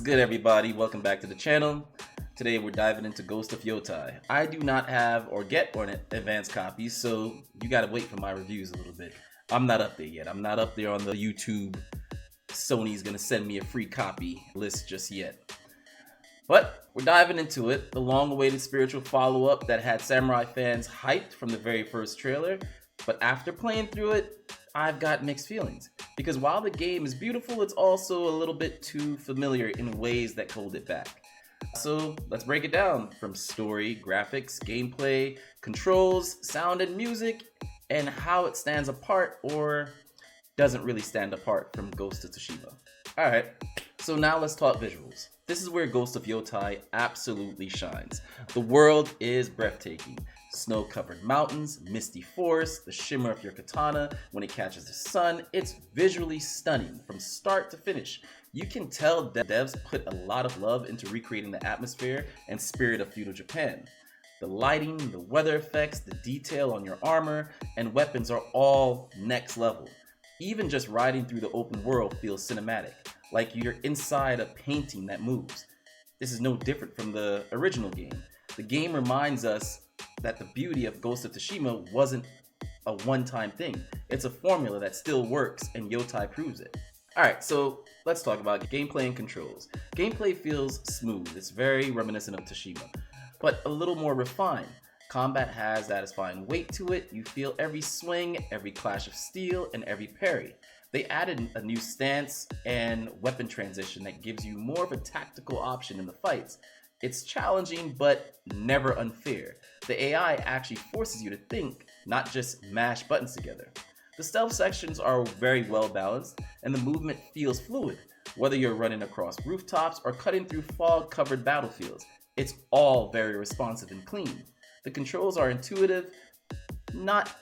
good, everybody? Welcome back to the channel. Today we're diving into Ghost of Yōtei. I do not have or get an advanced copy, so you gotta wait for my reviews a little bit. I'm not up there yet. I'm not up there on the YouTube Sony's gonna send me a free copy list just yet. But we're diving into it, the long-awaited spiritual follow-up that had samurai fans hyped from the very first trailer. But after playing through it, I've got mixed feelings. Because while the game is beautiful, it's also a little bit too familiar in ways that hold it back. So let's break it down from story, graphics, gameplay, controls, sound and music, and how it stands apart or doesn't really stand apart from Ghost of Tsushima. Alright, so now let's talk visuals. This is where Ghost of Yōtei absolutely shines. The world is breathtaking. Snow-covered mountains, misty forests, the shimmer of your katana when it catches the sun. It's visually stunning from start to finish. You can tell devs put a lot of love into recreating the atmosphere and spirit of feudal Japan. The lighting, the weather effects, the detail on your armor and weapons are all next level. Even just riding through the open world feels cinematic, like you're inside a painting that moves. This is no different from the original game. The game reminds us that the beauty of Ghost of Tsushima wasn't a one-time thing. It's a formula that still works, and Yōtei proves it. Alright, so let's talk about gameplay and controls. Gameplay feels smooth. It's very reminiscent of Tsushima, but a little more refined. Combat has satisfying weight to it. You feel every swing, every clash of steel, and every parry. They added a new stance and weapon transition that gives you more of a tactical option in the fights. It's challenging, but never unfair. The AI actually forces you to think, not just mash buttons together. The stealth sections are very well balanced, and the movement feels fluid. Whether you're running across rooftops or cutting through fog-covered battlefields, it's all very responsive and clean. The controls are intuitive, not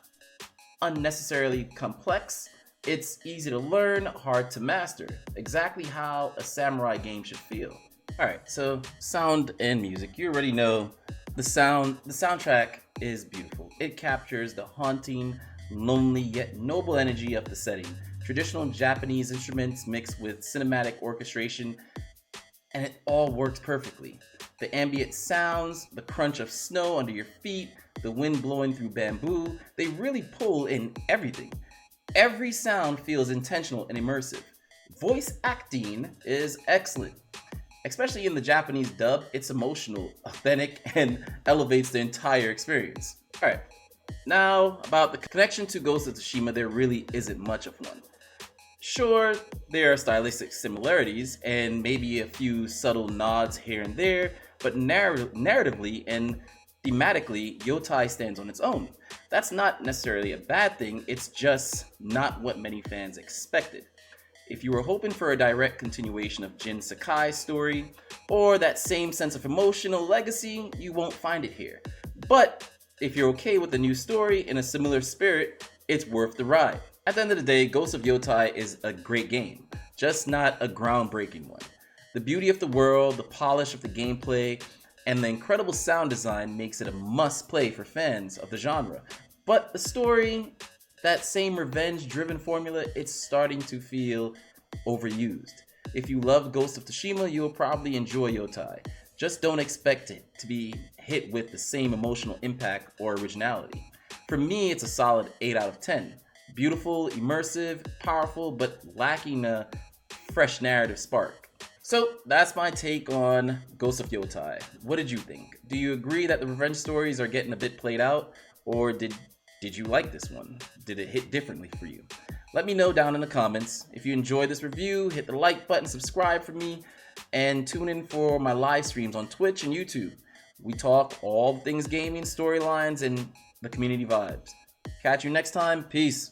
unnecessarily complex. It's easy to learn, hard to master. Exactly how a samurai game should feel. Alright, so sound and music. You already know the soundtrack is beautiful. It captures the haunting, lonely yet noble energy of the setting. Traditional Japanese instruments mixed with cinematic orchestration, and it all works perfectly. The ambient sounds, the crunch of snow under your feet, the wind blowing through bamboo, they really pull in everything. Every sound feels intentional and immersive. Voice acting is excellent. Especially in the Japanese dub, it's emotional, authentic, and elevates the entire experience. Alright, now about the connection to Ghost of Tsushima, there really isn't much of one. Sure, there are stylistic similarities and maybe a few subtle nods here and there, but narratively and thematically, Yōtei stands on its own. That's not necessarily a bad thing, it's just not what many fans expected. If you were hoping for a direct continuation of Jin Sakai's story, or that same sense of emotional legacy, you won't find it here. But if you're okay with the new story in a similar spirit, it's worth the ride. At the end of the day, Ghost of Yōtei is a great game, just not a groundbreaking one. The beauty of the world, the polish of the gameplay, and the incredible sound design makes it a must-play for fans of the genre. But the story, that same revenge-driven formula, it's starting to feel overused. If you love Ghost of Tsushima, you'll probably enjoy Yōtei. Just don't expect it to be hit with the same emotional impact or originality. For me, it's a solid 8 out of 10. Beautiful, immersive, powerful, but lacking a fresh narrative spark. So that's my take on Ghost of Yōtei. What did you think? Do you agree that the revenge stories are getting a bit played out? Or did you like this one? Did it hit differently for you? Let me know down in the comments. If you enjoyed this review, hit the like button, subscribe for me, and tune in for my live streams on Twitch and YouTube. We talk all things gaming, storylines, and the community vibes. Catch you next time. Peace.